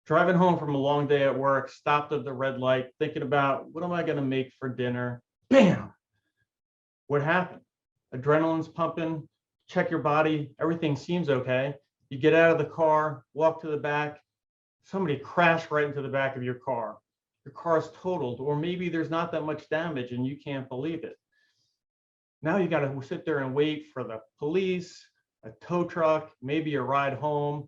Driving home from a long day at work, stopped at the red light, thinking about what am I going to make for dinner? Bam! What happened? Adrenaline's pumping, check your body, everything seems okay. You get out of the car, walk to the back, somebody crashed right into the back of your car. Your car is totaled, or maybe there's not that much damage and you can't believe it. Now you got to sit there and wait for the police, a tow truck, maybe a ride home.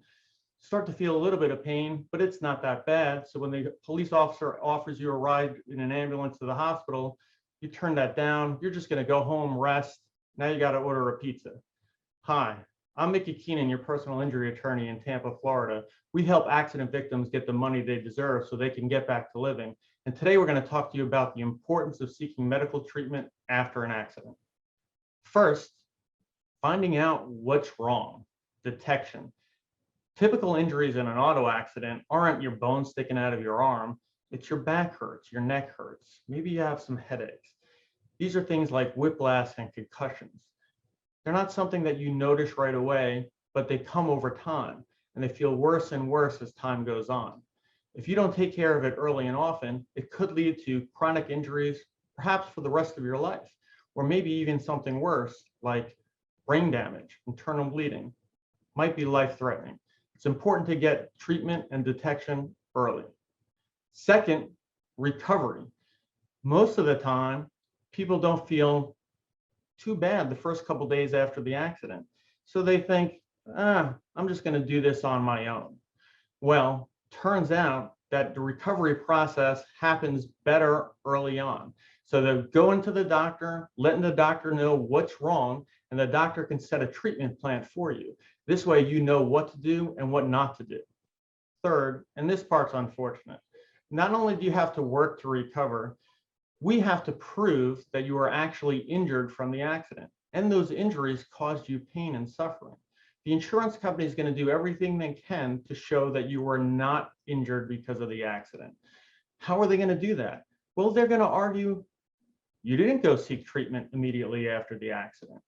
Start to feel a little bit of pain, but it's not that bad. So when the police officer offers you a ride in an ambulance to the hospital, you turn that down. You're just going to go home, rest. Now you got to order a pizza. Hi, I'm Mickey Keenan, your personal injury attorney in Tampa, Florida. We help accident victims get the money they deserve so they can get back to living. And today we're going to talk to you about the importance of seeking medical treatment after an accident. First, finding out what's wrong, detection. Typical injuries in an auto accident aren't your bone sticking out of your arm. It's your back hurts, your neck hurts. Maybe you have some headaches. These are things like whiplash and concussions. They're not something that you notice right away, but they come over time and they feel worse and worse as time goes on. If you don't take care of it early and often, it could lead to chronic injuries, perhaps for the rest of your life, or maybe even something worse like brain damage, internal bleeding, might be life-threatening. It's important to get treatment and detection early. Second, recovery. Most of the time, people don't feel too bad the first couple of days after the accident. So they think, I'm just going to do this on my own. Well, turns out that the recovery process happens better early on. So they're going to the doctor, letting the doctor know what's wrong, and the doctor can set a treatment plan for you. This way you know what to do and what not to do. Third, and this part's unfortunate, not only do you have to work to recover, we have to prove that you are actually injured from the accident, and those injuries caused you pain and suffering. The insurance company is going to do everything they can to show that you were not injured because of the accident. How are they going to do that? Well, they're going to argue you didn't go seek treatment immediately after the accident.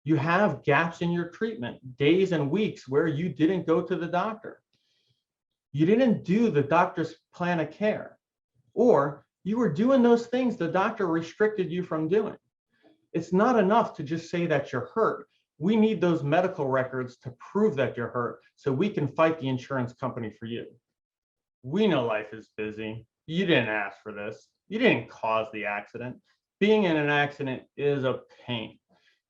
You have gaps in your treatment, days and weeks where you didn't go to the doctor. You didn't do the doctor's plan of care, or you were doing those things the doctor restricted you from doing. It's not enough to just say that you're hurt. We need those medical records to prove that you're hurt so we can fight the insurance company for you. We know life is busy. You didn't ask for this. You didn't cause the accident. Being in an accident is a pain.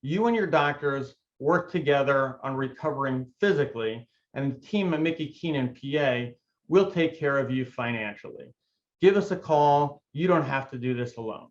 You and your doctors work together on recovering physically, and the team at Mickey Keenan, PA, will take care of you financially. Give us a call. You don't have to do this alone.